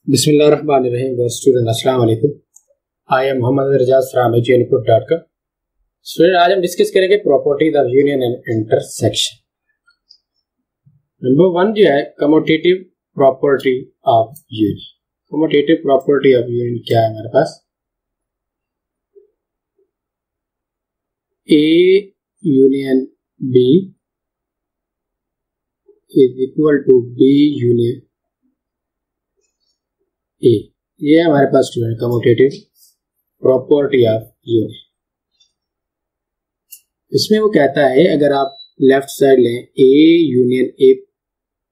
Bismillahirrahmanirrahim. Student अस्सलाम वालेकुम। I am Mohammad Razaj from eduinput.com। Student आज हम डिस्कस करेंगे properties of union and intersection. Number 1 जो है commutative property of union. Commutative property of union क्या है हमारे पास? A union B is equal to B union A। ये है हमारे पास student commutative property of union. इसमें वो कहता है अगर आप लेफ्ट साइड लें A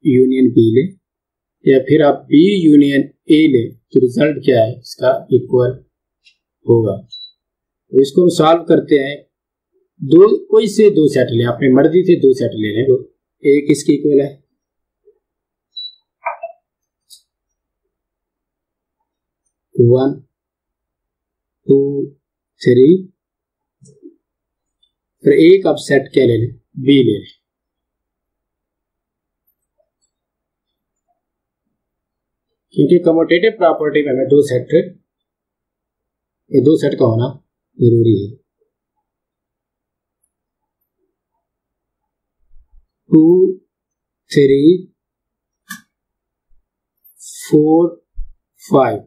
यूनियन B लें या फिर आप B यूनियन A लें तो रिजल्ट क्या है इसका इक्वल होगा। तो इसको हम सॉल्व करते हैं। कोई से दो सेट लें, अपनी मर्जी से दो सेट ले लें। तो A किसके इक्वल है? 1 2 3। फिर एक आप सेट क्या ले लें? B ले लें। क्योंकि कम्यूटेटिव प्रॉपर्टी में हमें दो सेट का होना जरूरी है। 2 3 4 5।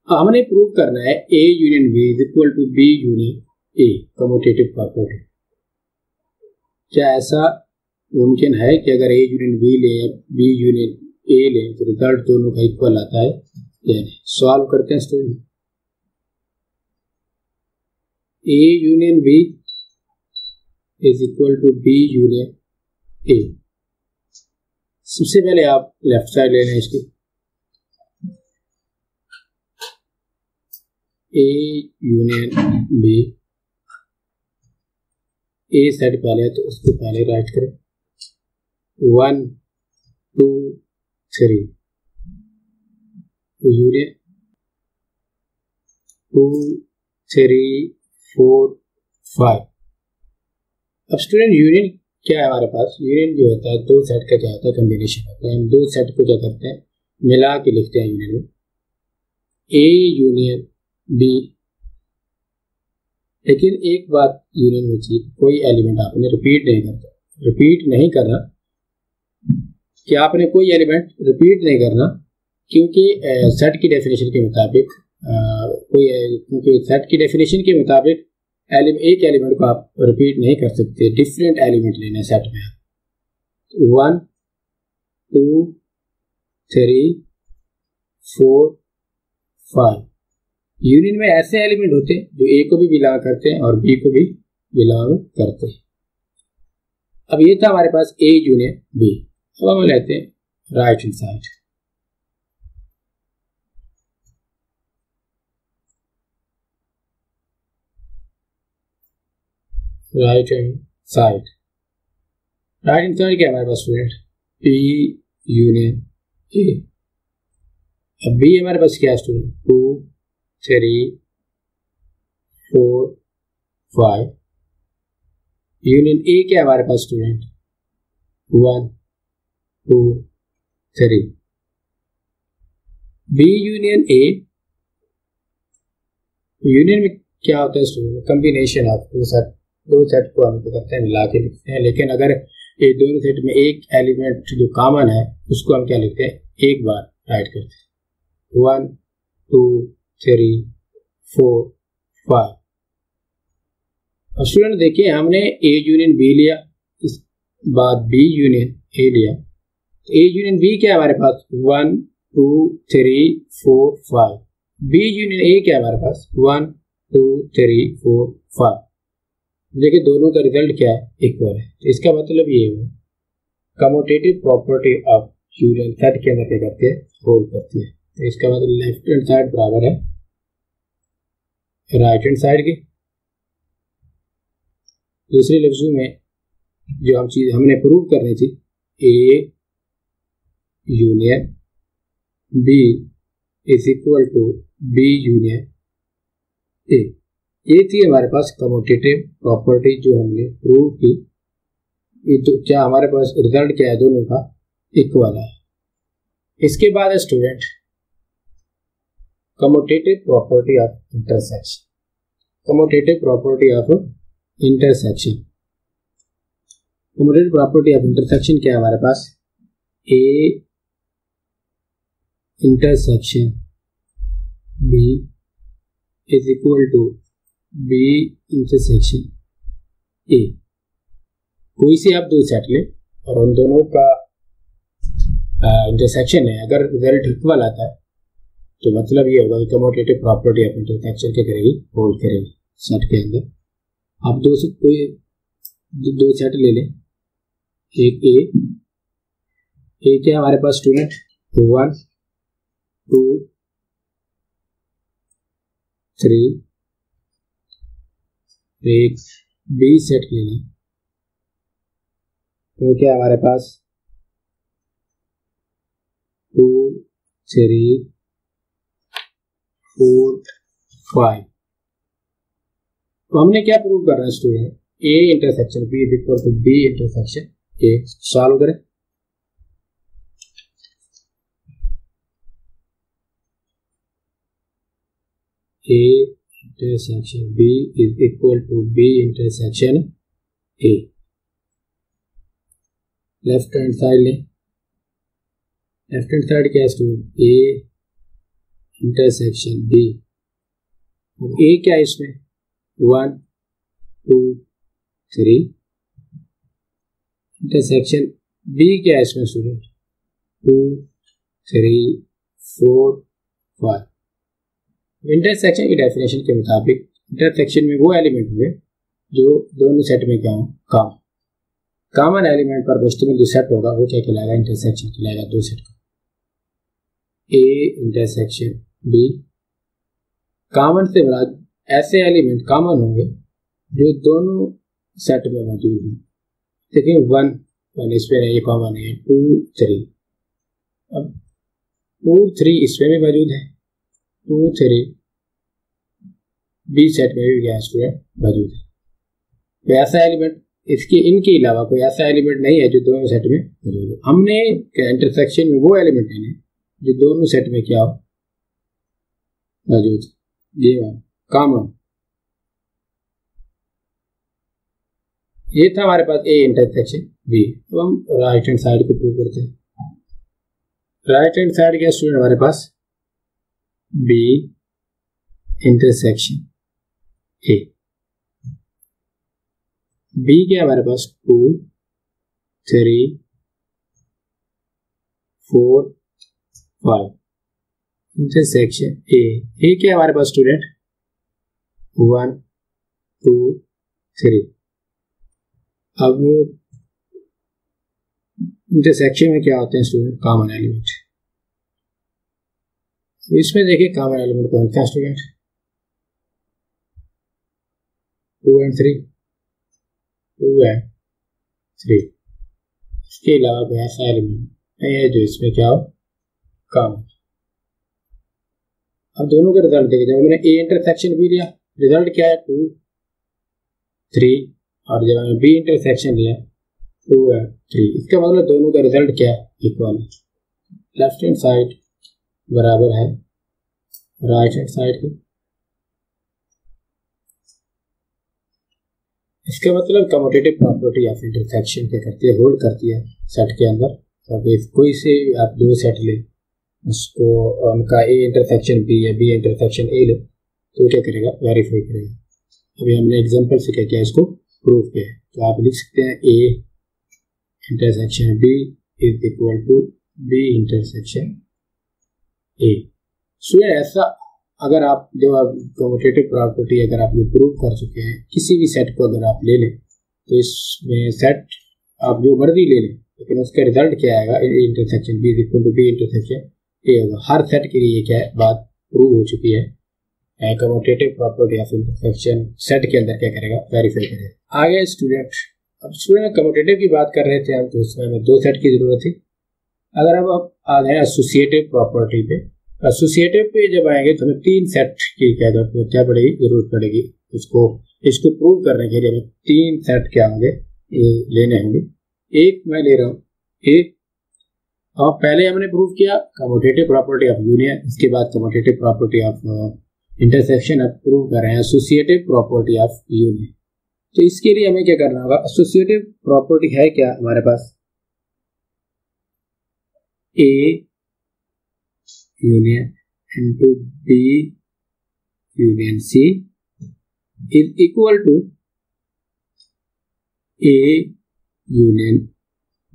हमने प्रूव करना है A union B is equal to B union A commutative property. क्या ऐसा मुमकिन है कि अगर A यूनियन B ले या B यूनियन A ले तो रिजल्ट दोनों का इक्वल आता है या नहीं? सॉल्व करते हैं student. A union B is equal to B union A। सबसे पहले आप लेफ्ट साइड ले लें इसकी। A union B, A set पहले तो उसको पहले राइट करें। 1 2 3 यूनियन 2 3 4 5। अब स्टूडेंट यूनियन क्या है हमारे पास? यूनियन जो होता है दो सेट का क्या होता है? कॉम्बिनेशन होता है। हम दो सेट को क्या करते हैं? मिला के लिखते हैं यूनियन में A यूनियन B। लेकिन एक बात यूनियन में थी, कोई एलिमेंट आपने रिपीट नहीं करना कि आपने कोई एलिमेंट रिपीट नहीं करना क्योंकि सेट की डेफिनेशन के मुताबिक एक एलिमेंट को आप रिपीट नहीं कर सकते। डिफरेंट एलिमेंट लेने सेट में 1 2 3 4 5। यूनियन में ऐसे एलिमेंट होते हैं जो A को भी बिलोंग करते हैं और B को भी बिलोंग करते हैं। अब ये था हमारे पास A यूनियन B। अब हम लेते हैं right hand side. Right hand side क्या हमारे पास स्टूडेंट? B union A। अब B हमारे पास क्या है स्टूडेंट? 2 3 4 5। यूनियन A क्या है हमारे पास student? 1 2 3। B union A, union में क्या होता है स्टूडेंट? कॉम्बिनेशन ऑफ दो सेट को हम करते हैं मिला के लिखते हैं। लेकिन अगर ये दोनों सेट में एक एलिमेंट जो कॉमन है उसको हम क्या लिखते हैं? एक बार राइट करते हैं। 1 2 3 4 5। अब स्टूडेंट देखिए हमने A यूनियन B लिया, इस बाद B यूनियन A लिया। तो A यूनियन B क्या है हमारे पास? 1 2 3 4 5। B यूनियन A क्या है हमारे पास? 1 2 3 4 5। देखिए दोनों का रिजल्ट क्या है? इक्वल है। तो इसका मतलब ये है commutative property of union set के अंदर क्या करती है? होल्ड करती है। तो इसका मतलब लेफ्ट हैंड साइड बराबर है राइट हैंड साइड के। दूसरे लफ्जों में जो हम चीज हमने प्रूव करनी थी A union B is equal to B union A। ये थी हमारे पास कम्यूटेटिव प्रॉपर्टी जो हमने प्रूव की। तो क्या हमारे पास रिजल्ट क्या है? दोनों का इक्वल है। इसके बाद है student commutative property of intersection. Commutative property of intersection. Commutative property of intersection क्या है हमारे पास? A intersection B is equal to B intersection A. कोई से आप दो सेट ले और उन दोनों का इंटरसेक्शन है, अगर रिजल्ट इक्वल आता है तो मतलब ये होगा कि कम्यूटेटिव प्रॉपर्टी ऑफ इंटरसेक्शन क्या करेगी? होल्ड करेगी सेट के अंदर। आप दो सेट ले लें, एक ए क्या हमारे पास स्टूडेंट? 1 2 3। एक बी सेट ले लें तो क्या हमारे पास 2 3 4 5। तो हमने क्या प्रूव करना है student? A intersection B is equal to B intersection A. Solve करें। A intersection B is equal to B intersection A. Left hand side लें। लेफ्ट हैंड साइड क्या है student? A intersection B. A क्या है इसमें? 1 2 3। Intersection B क्या है इसमें स्टूडेंट? 2 3 4 5। इंटरसेक्शन की डेफिनेशन के मुताबिक इंटरसेक्शन में वो एलिमेंट हुए जो दोनों सेट में क्या हो? कॉमन एलिमेंट पर बेस्ड में जो सेट होगा वो क्या कहलाएगा? इंटरसेक्शन कहलाएगा दो सेट का। ए इंटरसेक्शन बी। कॉमन से मुराद ऐसे एलिमेंट कॉमन होंगे जो दोनों सेट में मौजूद हैं। देखिए 1 इसमें ये कॉमन है, 2 3। अब 2 3 इसमें भी मौजूद है, 2 3 बी सेट में भी क्या स्टूडेंट मौजूद है। तो ऐसा एलिमेंट इनके अलावा कोई ऐसा एलिमेंट नहीं है जो दोनों सेट में मौजूद है। हमने इंटरसेक्शन में वो एलिमेंट है जो दोनों सेट में क्या हो? मौजूद। ये कॉमन। ये था हमारे पास ए इंटरसेक्शन बी। तो हम राइट हैंड साइड को प्रूव करते हैं। राइट हैंड साइड क्या स्टूडेंट हमारे पास? B intersection A. बी क्या हमारे पास? 2 3 4 5। इंटरसेक्शन ए क्या हमारे पास स्टूडेंट? 1 2 3। अब इंटरसेक्शन में क्या होते हैं स्टूडेंट? Common element. इसमें देखिए कॉमन एलिमेंट कौन सा स्टूडेंट? 2 and 3। 2 and 3। इसके अलावा कोई ऐसा एलिमेंट नहीं है जो इसमें क्या हो? कॉमन। अब दोनों का रिजल्ट देखिए। जब मैंने ए इंटरसेक्शन बी लिया, रिजल्ट क्या है? 2 3। और जब मैंने बी इंटरसेक्शन लिया 2 and 3। इसका मतलब दोनों का रिजल्ट क्या है? इक्वल है। लेफ्ट हैंड साइड बराबर है राइट हैंड साइड के। इसका मतलब कम्यूटेटिव प्रॉपर्टी ऑफ इंटरसेक्शन क्या करती है? होल्ड करती है सेट के अंदर। तो कोई से आप दो सेट ले, उसको उनका ए इंटरसेक्शन बी या बी इंटरसेक्शन ए ले तो क्या करेगा? वेरीफाई करेगा। अभी हमने एग्जांपल से क्या किया? इसको प्रूव किया है। तो आप लिख सकते हैं A intersection B is equal to B intersection A. So ऐसा अगर आप जो कम्यूटेटिव प्रॉपर्टी अगर आप प्रूव कर चुके हैं, किसी भी सेट को अगर आप ले लें तो इसमें सेट आप जो मर्जी ले लें, लेकिन उसका रिजल्ट क्या आएगा? Intersection B is equal to B intersection A होगा। हर सेट के लिए क्या है? बात प्रूव हो चुकी है। Commutative property of intersection set के अंदर क्या करेगा? वेरीफाई करेगा। आगे स्टूडेंट, अब स्टूडेंट कम्यूटेटिव की बात कर रहे थे हम, तो उसमें हमें दो सेट की जरूरत थी। अगर अब आप आ जाए एसोसिएटिव प्रॉपर्टी पे, एसोसिएटिव पे जब आएंगे तो हमें तीन सेट की क्या पड़ेगी? जरूरत पड़ेगी। इसको प्रूव करने के लिए हमें तीन सेट क्या होंगे? लेने होंगे। एक मैं ले रहा हूँ ए अब पहले हमने प्रूव किया कम्यूटेटिव प्रॉपर्टी ऑफ यूनियन, इसके बाद कम्यूटेटिव प्रॉपर्टी ऑफ इंटरसेक्शन, अब प्रूव कर रहे हैं एसोसिएटिव प्रॉपर्टी ऑफ यूनियन। तो इसके लिए हमें क्या करना होगा, एसोसिएटिव प्रॉपर्टी है क्या हमारे पास, A union into B union C is equal to A union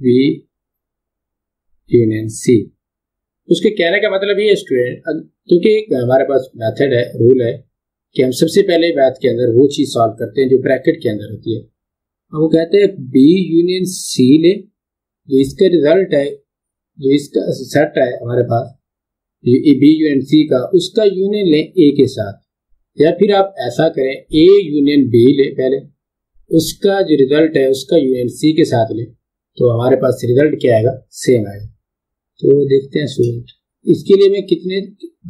B union C. उसके कहने का मतलब ये स्टूडेंट, क्योंकि हमारे पास मेथड है, रूल है कि हम सबसे पहले मैथ के अंदर वो चीज सॉल्व करते हैं जो ब्रैकेट के अंदर होती है। हम वो कहते हैं बी यूनियन सी ले, जो इसका रिजल्ट है, जो इसका सेट है हमारे पास बी यूनियन सी का, उसका यूनियन लें ए के साथ, या फिर आप ऐसा करें ए यूनियन बी ले पहले, उसका जो रिजल्ट है उसका यूनियन सी के साथ ले, तो हमारे पास रिजल्ट क्या आएगा, सेम आएगा। तो देखते हैं स्टूडेंट, इसके लिए हमें कितने,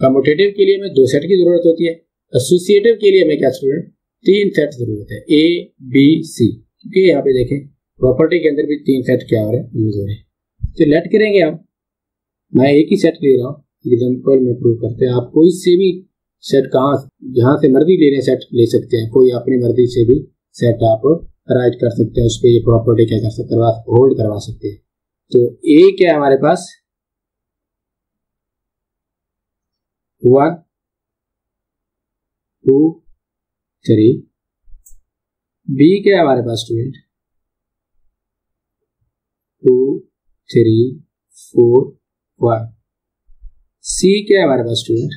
कम्यूटेटिव के लिए हमें 2 सेट की जरूरत होती है, एसोसिएटिव के लिए हमें क्या स्टूडेंट 3 सेट जरूरत है, ए बी सी, क्योंकि यहाँ पे देखें प्रॉपर्टी के अंदर भी 3 सेट क्या हो रहे हैं, यूज हो रहे हैं। तो लेट करेंगे हम, मैं एक ही सेट ले रहा हूँ, एग्जाम्पल में प्रूव करते हैं। आप कोई से भी सेट कहाँ जहाँ से मर्जी लेने सेट ले सकते हैं, कोई अपनी मर्जी से भी सेट आप राइट कर सकते हैं, उस पर ये प्रॉपर्टी क्या कर सकते हैं, होल्ड करवा सकते हैं। तो ए क्या है हमारे पास 1 2 3, बी क्या है हमारे पास स्टूडेंट 2 3 4 5, सी क्या है हमारे पास स्टूडेंट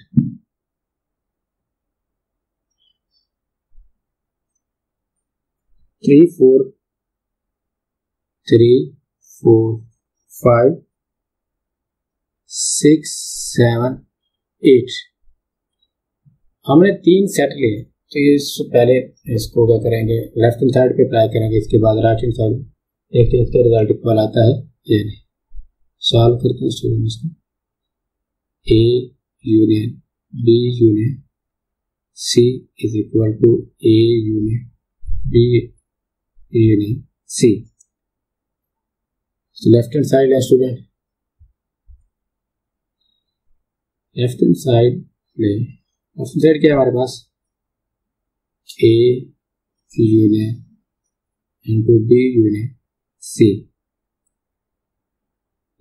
3 4 3 4 5 6 7 8। हमने 3 सेट लिए, तो इससे पहले इसको क्या करेंगे, लेफ्ट हैंड साइड पे अप्लाई करेंगे, इसके बाद राइट हैंड साइड देखते हैं इसका रिजल्ट इक्वल आता है या नहीं। सॉल्व करते हैं स्टूडेंट इसको, A union B union C is equal to A union B union C. Left hand side है स्टूडेंट, लेफ्ट हैंड साइड ले, लेफ्ट हैंड साइड क्या है हमारे पास, A union into B union C.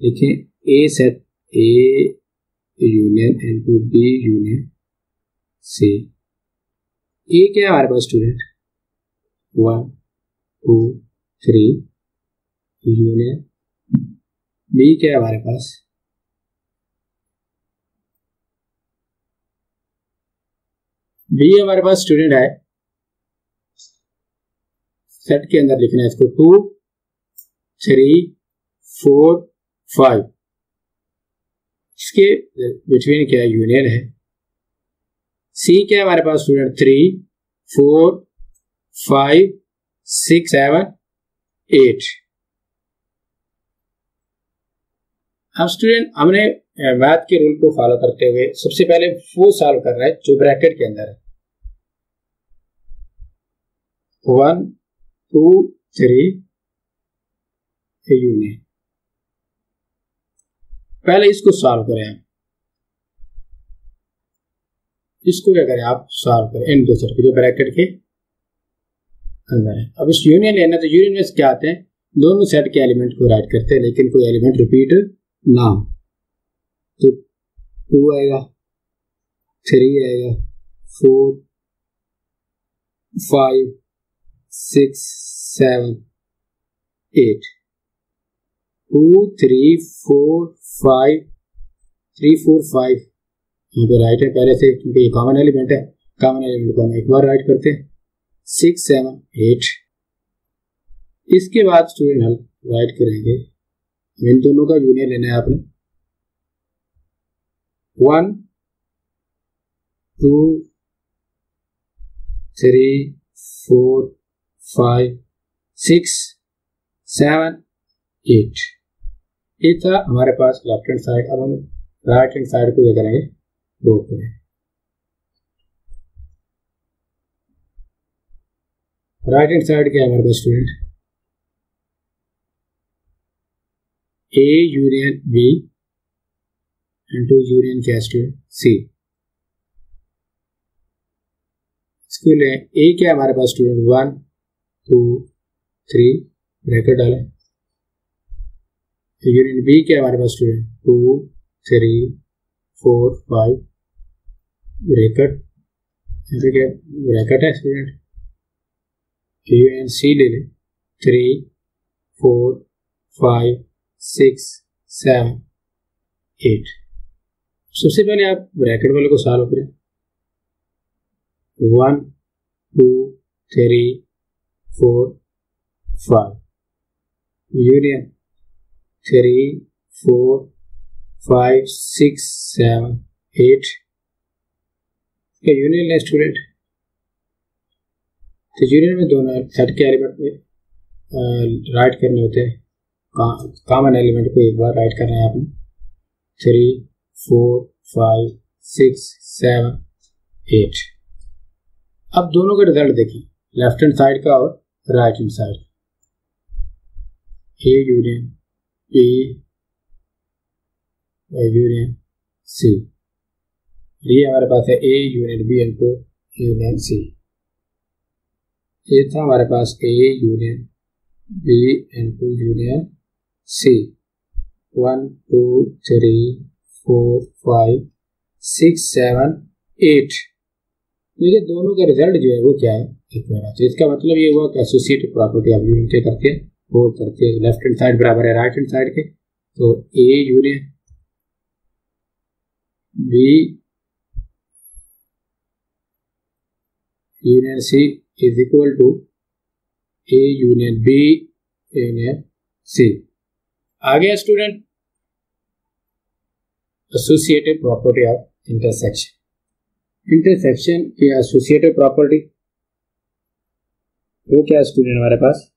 देखिए A set A union into B union C, A क्या है हमारे पास स्टूडेंट 1 2 3 यूनियन, बी क्या है हमारे पास बी हमारे पास स्टूडेंट है, सेट के अंदर लिखना है इसको 2 3 4 5, इसके बिटवीन क्या यूनियन है। सी क्या है हमारे पास स्टूडेंट 3 4 5 6 7 8। अब स्टूडेंट हमने मैथ के रूल को फॉलो करते हुए सबसे पहले वो सॉल्व कर रहा है जो ब्रैकेट के अंदर है, 1 2 3 यूनियन। पहले इसको सॉल्व करें, इसको क्या करें आप सॉल्व करें इन 2 सेट जो ब्रैकेट के अंदर है। अब इस यूनियन लेना, तो यूनियन में क्या आते हैं, दोनों सेट के एलिमेंट को राइट करते हैं, लेकिन कोई एलिमेंट रिपीट ना हो। तो 2 आएगा, 3 आएगा, 4 5 6 7 8, 2 3 4 5 3 4 5 यहाँ पे राइट है पहले से, क्योंकि ये कॉमन एलिमेंट है, कॉमन एलिमेंट को हम एक बार राइट करते हैं, 6 7 8। इसके बाद स्टूडेंट हल राइट करेंगे, इन दोनों का यूनियन लेना है आपने, 1 2 3 4 5 6 7 8। ये था हमारे पास लेफ्ट हैंड साइड। अब हम राइट हैंड साइड को क्या करेंगे, ड्रॉ करें। राइट हैंड साइड क्या है हमारे पास student, A union B into union क्या स्टूडेंट सी। इसके लिए ए क्या हमारे पास स्टूडेंट 1 2 3 ब्रैकेट डालें। यूनियन बी क्या हमारे पास स्टूडेंट 2 3 4 5 ब्रैकेट, क्या ब्रैकेट है स्टूडेंट। यूनियन सी ले लें 3 4 5 6 7 8। सबसे पहले आप ब्रैकेट वाले को सॉल्व करें। 1 2 3 4 5 यूनियन 3 4 5 6 7 8 का यूनियन है स्टूडेंट। तो यूनियन में दोनों सेट के एलिमेंट में राइट करने होते हैं, कॉमन एलिमेंट को एक बार राइट करना है आपने। 3 4 5 6 7 8। अब दोनों का रिजल्ट देखिए, लेफ्ट हैंड साइड का और right hand side. A union B union C, ये हमारे पास है A union B into union C. ये था हमारे पास A union B into union C. 1 2 3 4 5 6 7 8। देखिए दोनों का रिजल्ट जो है वो क्या है इक्वल है। तो इसका मतलब ये हुआ कि एसोसिएटिव प्रॉपर्टी आप यूनियन के करते हैं, वो करते हैं लेफ्ट हैंड साइड बराबर है राइट हैंड साइड के। तो A union B union C is equal to A union B union C. आगे student associative property of intersection. Intersection की एसोसिएटिव प्रॉपर्टी वो क्या स्टूडेंट हमारे पास,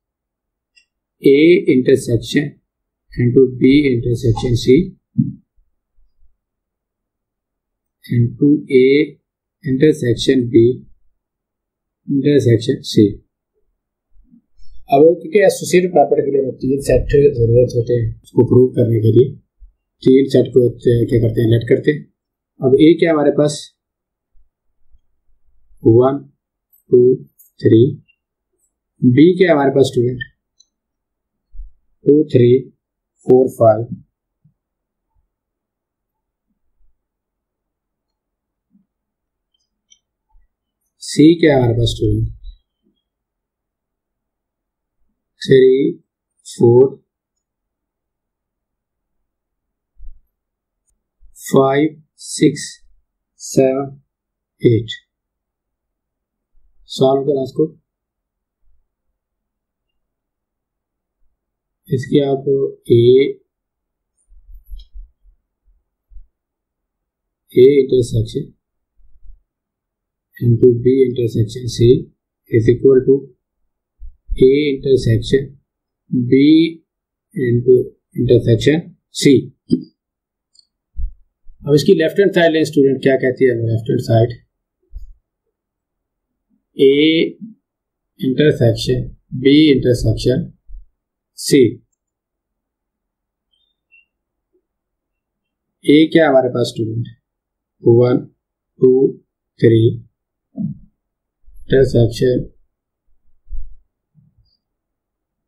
A intersection into B intersection C into A intersection B intersection C. अब क्योंकि associative property के लिए हमें 3 सेट जरूरत होते हैं, उसको प्रूव करने के लिए 3 सेट को क्या करते हैं, लेट करते हैं। अब ए क्या हमारे पास 1 2 3, बी क्या हमारे पास स्टूडेंट 2 3 4 5, सी क्या हमारे पास स्टूडेंट 3 4 5 6 7 8। सॉल्व करें इसको। इसके आप A intersection into B intersection C is equal to A intersection B into intersection C. अब इसकी लेफ्ट हैंड साइड लें स्टूडेंट, क्या कहती है left hand side, A intersection B intersection C. A क्या हमारे पास स्टूडेंट 1 2 3 इंटरसेक्शन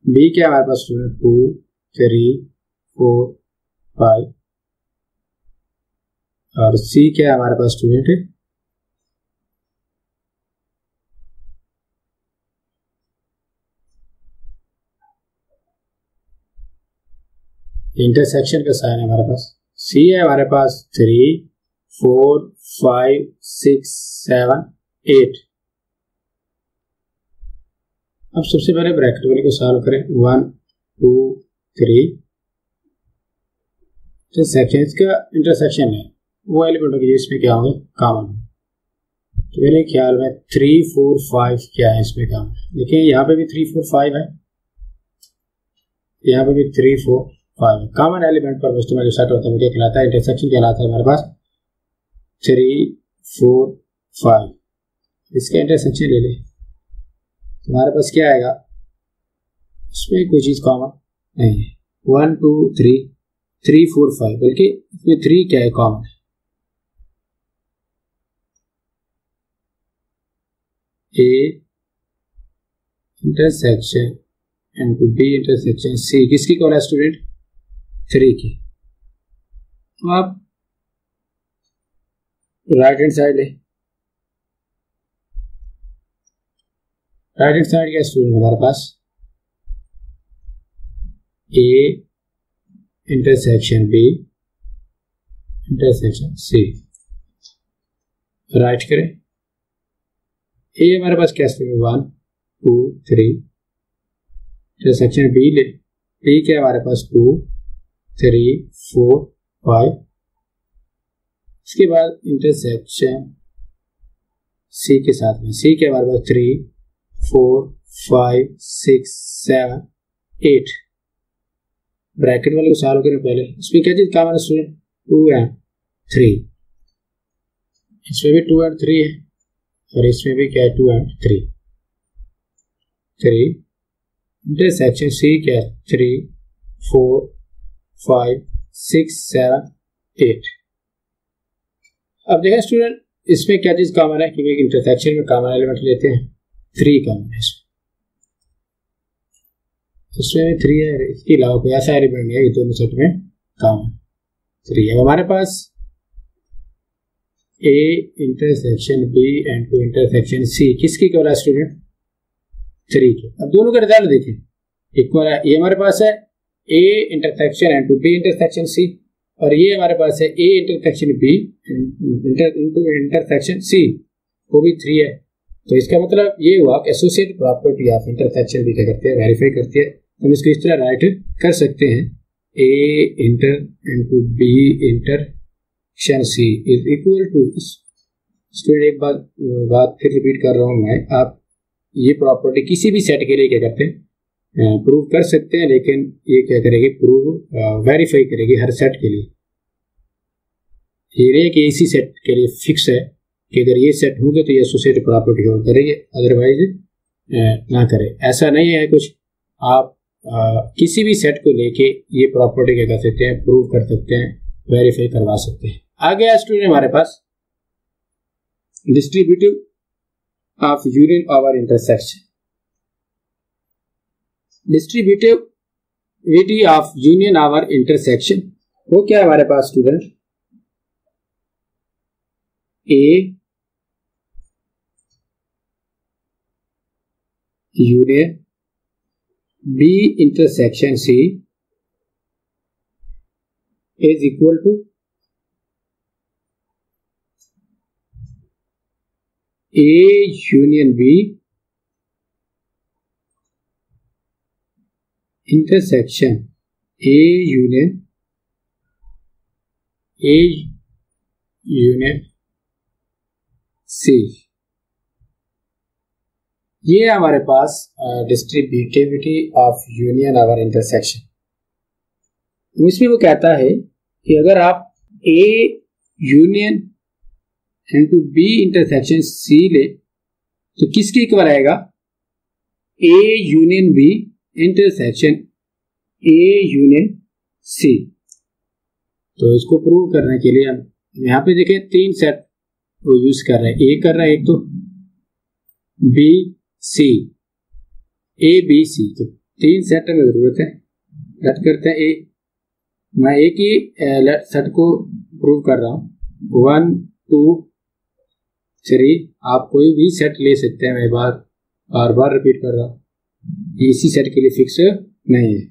बी क्या हमारे पास स्टूडेंट 2 3 4 5 और सी क्या हमारे पास स्टूडेंट है इंटरसेक्शन का साइन है हमारे पास, सी है हमारे पास 3 4 5 6 7 8। अब सबसे पहले ब्रैकेट वाले को सॉल्व करें। 1 2 3 इंटरसेक्शन, इसका इंटरसेक्शन है वो एलिमेंट होगी इसमें क्या होंगे कॉमन। तो मेरे ख्याल में 3 4 5 क्या है इसमें कॉमन। देखिए यहाँ पे भी 3 4 5 है, यहाँ पे भी 3 4 5 कॉमन एलिमेंट पर वस्तु में जो सेट होता है क्या कहलाता है, इंटरसेक्शन कहलाता है हमारे पास 3 4 5। इसका इंटरसेक्शन ले ले, हमारे पास क्या आएगा, इसमें कोई चीज कॉमन नहीं है। 1 2 3 3 4 5, बल्कि इसमें 3 क्या है common, A intersection and to B intersection C किसकी कॉल है स्टूडेंट, 3 की। तो आप राइट हैंड साइड ले, राइट हैंड साइड क्या स्टूडेंट हमारे पास, A intersection B intersection C, write करें। ए हमारे पास क्या स्टूडेंट 1 2 3, इंटरसेक्शन बी ले, बी क्या हमारे पास 2 3 4 5, इसके बाद इंटरसेक्शन सी के साथ में, सी क्या हमारे पास 3 4 5 6 7 8, ब्रैकेट वाले को सॉल्व करें पहले। इसमें क्या चीज कॉमन है स्टूडेंट, 2 एंड 3, इसमें भी 2 एंड 3 है और इसमें भी क्या है 2 एंड 3, 3 इंटरसेक्शन सी क्या है 3 4 5 6 7 8। अब देखें स्टूडेंट इसमें क्या चीज कॉमन है, क्योंकि इंटरसेक्शन में कॉमन एलिमेंट लेते हैं, 3 कॉमन है इसमें भी 3 है, इसके अलावा कोई ऐसा एलिमेंट नहीं है कि दोनों सेट में कॉमन 3 है। हमारे पास A intersection B into intersection C किसकी इक्वल है स्टूडेंट, 3 के। अब दोनों का रिजल्ट देखें, इक्वल है, ये हमारे पास है A intersection and to B intersection C, और ये हमारे पास है A intersection B intersection C, वो भी 3 है। तो इसका मतलब ये हुआ कि एसोसिएट प्रॉपर्टी ऑफ इंटरसेक्शन भी क्या करते हैं, वेरीफाई करती है। हम इसको इस तरह राइट कर सकते हैं, A inter and to B intersection C is equal to, student एक बात फिर रिपीट कर रहा हूँ मैं, आप ये प्रॉपर्टी किसी भी सेट के लिए क्या करते हैं, प्रूव कर सकते हैं, लेकिन ये क्या करेगी, प्रूव वेरीफाई करेगी हर सेट के लिए। ये कि इसी सेट के लिए फिक्स है कि अगर ये सेट होंगे तो ये एसोसिएटिव प्रॉपर्टी होल्ड करेंगे, अदरवाइज ना करें। ऐसा नहीं है कुछ, आप किसी भी सेट को लेके ये प्रॉपर्टी क्या कर सकते हैं, प्रूव कर सकते हैं, वेरीफाई करवा सकते हैं। आगे स्टूडेंट हमारे पास distributive of union over intersection, distributivity of union over intersection वो क्या है हमारे पास student, A union B intersection C is equal to A union B intersection A union C. ये हमारे पास distributivity of union over intersection. इसमें वो कहता है कि अगर आप A union and to B intersection C ले तो किसकी इक्वल आएगा, A union B intersection A union सी। तो इसको प्रूव करने के लिए हम यहाँ पे देखें 3 सेट वो यूज कर रहे हैं, ए कर रहा है एक तो, B C, A B C, तो 3 सेट में जरूरत है। लेट करते हैं ए, मैं एक ही सेट को प्रूव कर रहा हूँ, 1 2 3, आप कोई भी सेट ले सकते हैं, मैं बार बार रिपीट कर रहा हूँ, इसी सेट के लिए फिक्स नहीं है।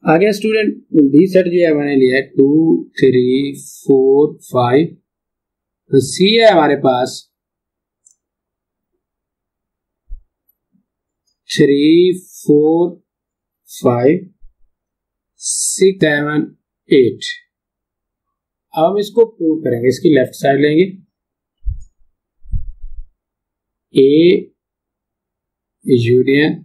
आगे स्टूडेंट बी सेट जो है मैंने लिया है 2 3 4 5, तो सी है हमारे पास 3 4 5 6 7 8। अब हम इसको प्रूव करेंगे, इसकी लेफ्ट साइड लेंगे, A union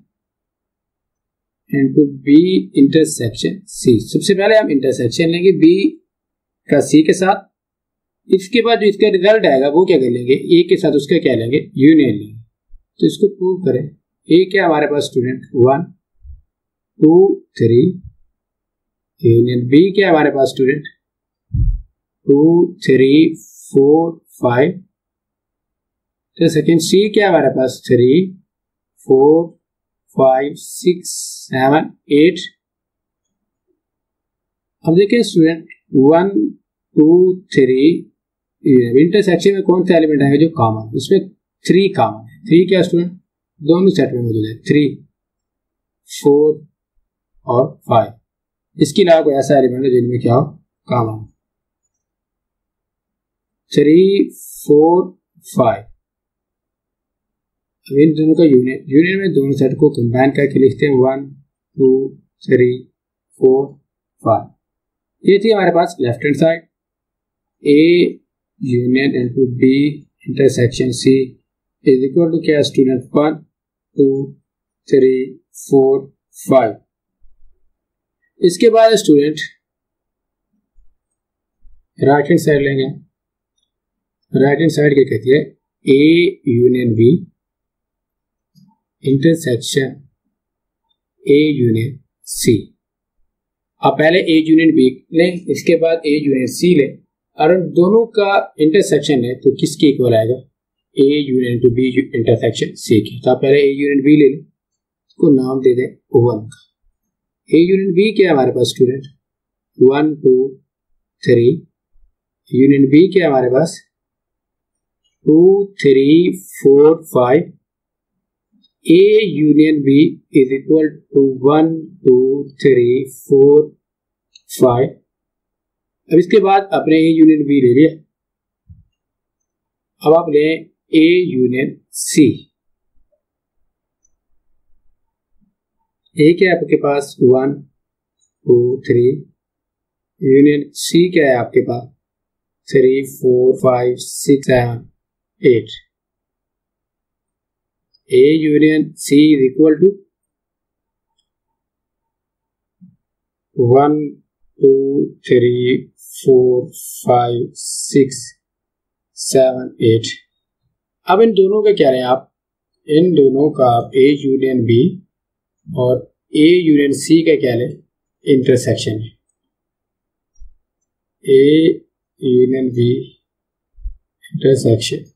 into B intersection C. सबसे पहले हम इंटरसेक्शन लेंगे बी का सी के साथ, इसके बाद जो इसका रिजल्ट आएगा वो क्या कर लेंगे, ए के साथ उसका क्या लेंगे, यूनियन लेंगे। तो इसको प्रूव करें, ए क्या हमारे पास स्टूडेंट 1 2 3 यूनियन बी क्या है हमारे पास स्टूडेंट 2 3 4 5। तो सेकेंड सी क्या है हमारे पास 3 4 5 6 7 8। अब देखिए स्टूडेंट 1 2 3 इंटरसेक्शन में कौन सा एलिमेंट आएगा जो कॉमन, उसमें 3 कॉमन है। 3 क्या स्टूडेंट दोनों सेट में मौजूद है 3 4 और 5। इसके अलावा कोई ऐसा एलिमेंट है जिनमें क्या हो कॉमन 3 4 5। अब इन दोनों का यूनियन में दोनों सेट को कंबाइन करके लिखते हैं 1 2 3 4 5। ये थी हमारे पास left hand side A union into B intersection C is equal to क्या स्टूडेंट 1 2 3 4 5। इसके बाद स्टूडेंट राइट हैंड साइड लेंगे। राइट हैंड साइड क्या कहती है A union B intersection A union C. अब पहले ए यूनियन बी लें, इसके बाद ए यूनियन सी लें, और दोनों का इंटरसेक्शन है तो किसके इक्वल आएगा A union to B intersection C की। तो आप पहले ए यूनियन बी ले लें, इसको नाम दे दें 1 का। ए यूनियन बी क्या है हमारे पास स्टूडेंट 1 2 3। यूनियन बी क्या है हमारे पास 2 3 4 5। A union B is equal to 1 2 3 4 5। अब इसके बाद अपने ए यूनियन बी ले लिया। अब आप लें ए यूनियन सी। ए क्या है आपके पास 1 2 3। यूनियन सी क्या है आपके पास 3 4 5 6 7 8। A union C is equal to 1 2 3 4 5 6 7 8। अब इन दोनों का क्या रहे हैं आप, इन दोनों का आप A यूनियन B और A यूनियन C का क्या लें इंटरसेक्शन है। A union B intersection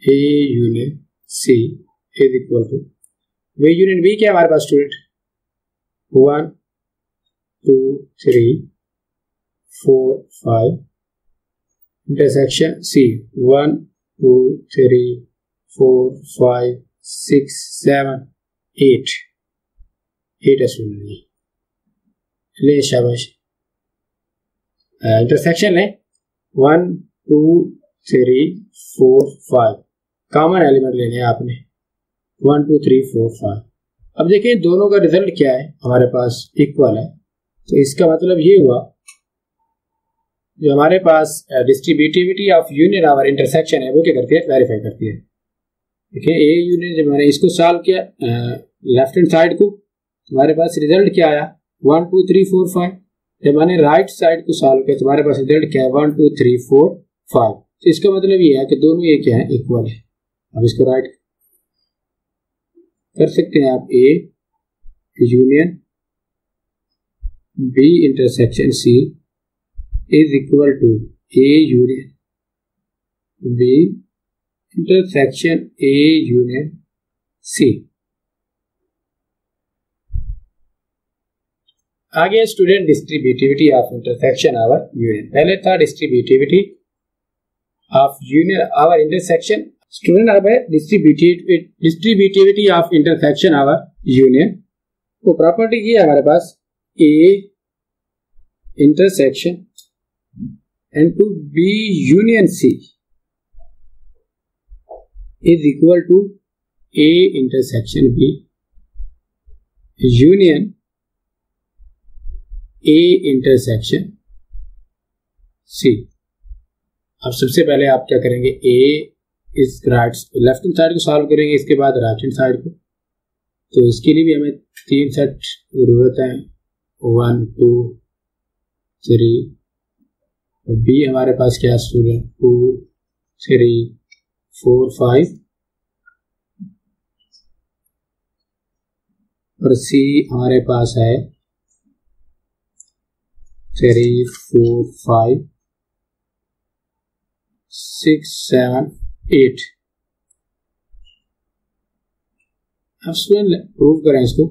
A union C is equal to वे यूनियन बी क्या है हमारे पास स्टूडेंट 1 2 3 4 5 इंटरसेक्शन C 1 2 3 4 5 6 7 8 स्टूडेंट ले शाबाश। इंटरसेक्शन है 1 2 3 4 5। कॉमन एलिमेंट लेने हैं आपने 1 2 3 4 5। अब देखिए दोनों का रिजल्ट क्या है हमारे पास इक्वल है। तो इसका मतलब ये हुआ जो हमारे पास डिस्ट्रीब्यूटिविटी ऑफ यूनियन और इंटरसेक्शन है वो क्या करती है वेरीफाई करती है। देखिए ए यूनियन जब मैंने इसको सॉल्व किया लेफ्ट हैंड साइड को, हमारे पास रिजल्ट क्या आया 1 2 3 4 5। जब मैंने राइट साइड को सॉल्व किया तो हमारे पास रिजल्ट क्या है 1 2 3 4 5। तो इसका मतलब ये है कि दोनों ये क्या है इक्वल है। अब इसको राइट कर सकते हैं आप A union B intersection C is equal to A union B intersection A union C. आगे student distributivity of intersection over union. पहले था distributivity of union over intersection. Student अब है distributivity of intersection over union. तो property ये है हमारे पास A intersection and to B union C is equal to A intersection B union A intersection C. अब सबसे पहले आप क्या करेंगे ए इस राइट लेफ्ट हैंड साइड को सॉल्व करेंगे, इसके बाद राइट हैंड साइड को। तो इसके लिए भी हमें 3 सेट जरूरत है 1 2 3। बी हमारे पास क्या स्टूडेंट 2 3 4 5 और सी हमारे पास है 3 4 5 6 7 8। अब स्टूडेंट प्रूव करें इसको।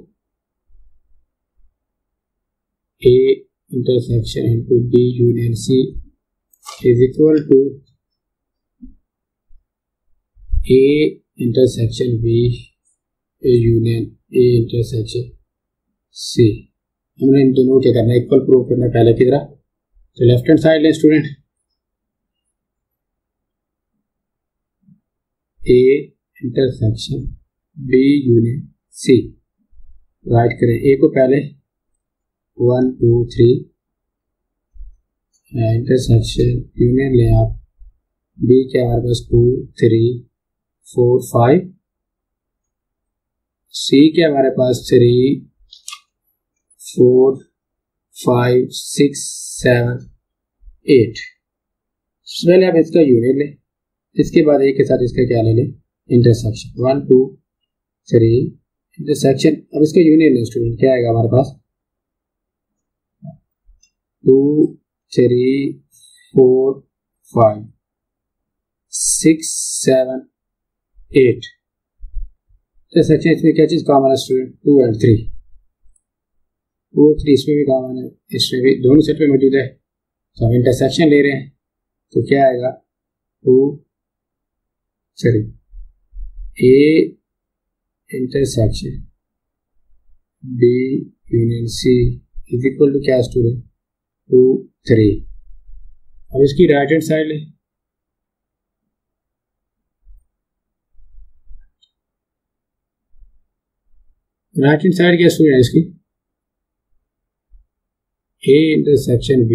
A intersection into B union C is equal to A intersection B A union A intersection C। हमने इन दोनों को क्या करना है, इक्वल प्रूव करना है पहले की तरह। तो लेफ्ट हैंड साइड ले student, A intersection B union C right करें। A को पहले 1 2 3 इंटरसेक्शन यूनियन लें आप, B क्या हमारे पास 2 3 4 5, C क्या हमारे पास 3 4 5 6 7 8। पहले आप इसका यूनियन लें, इसके बाद एक के साथ इसका क्या ले लें, इंटरसेक्शन 1 2 3 इंटरसेक्शन। अब इसका यूनियन लें स्टूडेंट, क्या आएगा हमारे पास 2 3 4 5 6 7 8। इंटरसेक्शन इसमें क्या चीज़ कॉमन है स्टूडेंट, 2 और 3, 2 और 3 इसमें भी कॉमन है, इसमें भी दोनों सेट में मौजूद है। तो हम इंटरसेक्शन ले रहे हैं तो क्या आएगा 2 3। A intersection B union C is equal to क्या स्टूडेंट 2 3। अब इसकी राइट हैंड साइड ले, राइट हैंड साइड क्या स्टूडेंट इसकी A intersection B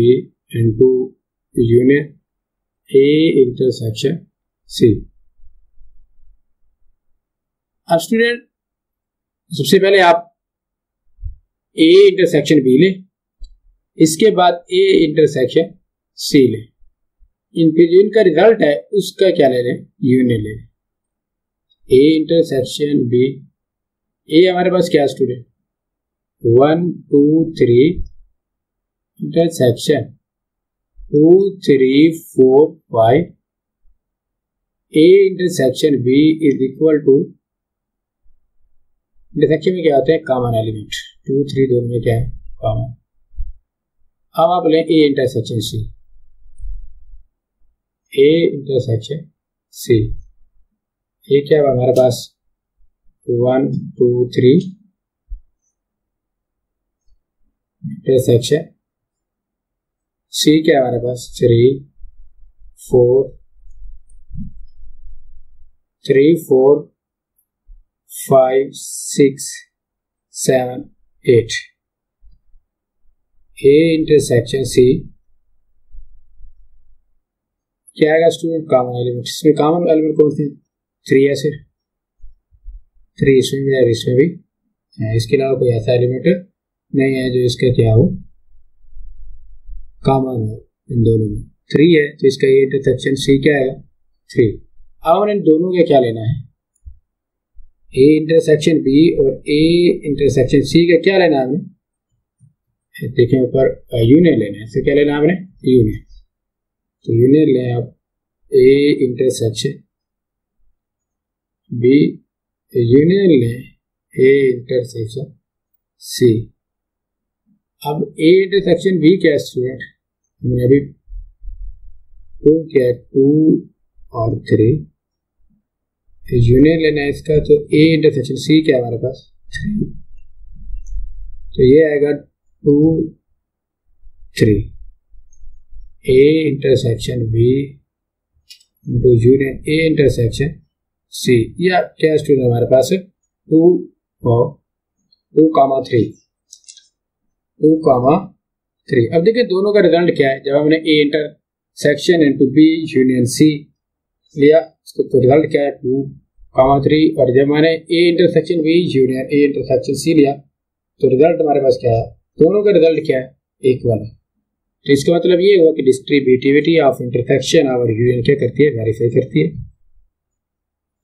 into union A intersection C। अब स्टूडेंट सबसे पहले आप A इंटरसेक्शन B लें, इसके बाद A इंटरसेक्शन C लें, इनका रिजल्ट है उसका क्या ले लें, यूनियन ले लें। A इंटरसेक्शन B, A हमारे पास क्या student 1 2 3 intersection 2 3 4 5, A intersection B is equal to, intersection में क्या होता है कॉमन एलिमेंट, 2 3 दोनों में क्या है कॉमन। अब आप लें A intersection C, A intersection C, ये क्या है हमारे पास 1 2 3 इंटरसेक्शन C क्या है हमारे पास 3 4 5 6 7 8। A इंटरसेक्शन C क्या आएगा स्टूडेंट कॉमन एलिमेंट। इसमें कॉमन एलिमेंट कौन सी 3 है, सिर्फ 3 इसमें भी और इसमें भी है, इसके अलावा कोई ऐसा एलिमेंट नहीं है जो इसका क्या हो कॉमन हो। इन दोनों में 3 है तो इसका A इंटरसेक्शन C क्या आएगा 3। अब इन दोनों का क्या लेना है, A इंटरसेक्शन B और A इंटरसेक्शन C का क्या लेना है हमें, देखें ऊपर यूनियन लेना है, इससे क्या लेना है हमने यूनियन। तो यूनियन लें आप A इंटरसेक्शन B, यूनियन लें A इंटरसेक्शन C। अब A इंटरसेक्शन B क्या है स्टूडेंट, हमने अभी प्रूव किया है 2 और 3, यूनियन लेना है इसका, तो A इंटरसेक्शन C क्या है हमारे पास 3, तो ये आएगा 2 3। A intersection B into union A intersection C, या क्या स्टूडेंट हमारे पास 2 और 2 कामा 3। अब देखिए दोनों का रिजल्ट क्या है, जब हमने A intersection into B union C लिया तो रिजल्ट क्या है 2 कामा 3, और जब मैंने A intersection B union A intersection C लिया तो रिजल्ट हमारे पास क्या है, दोनों का रिजल्ट क्या है इक्वल है। तो इसका मतलब ये हुआ कि डिस्ट्रीब्यूटिविटी ऑफ इंटरसेक्शन और यूनियन क्या करती है, वेरीफाई करती है।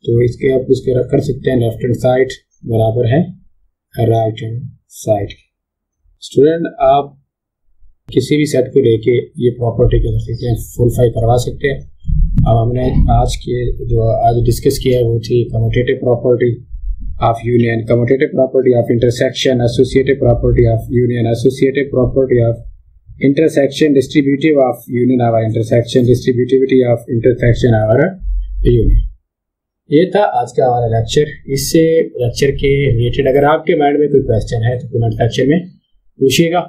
तो इसके आप उसके कर सकते हैं लेफ्ट हैंड साइड बराबर है राइट हैंड साइड। स्टूडेंट आप किसी भी सेट को लेके ये प्रॉपर्टी कर सकते हैं, फुलफाई करवा सकते हैं। अब हमने आज डिस्कस किया है वो थी commutative property of union, commutative property of intersection, associative property of union, associative property of intersection, distributive of union over intersection, distributivity of intersection over union. ये था आज का हमारा लेक्चर। इससे लेक्चर के रिलेटेड अगर आपके माइंड में कोई क्वेश्चन है तो कमेंट सेक्शन में पूछिएगा।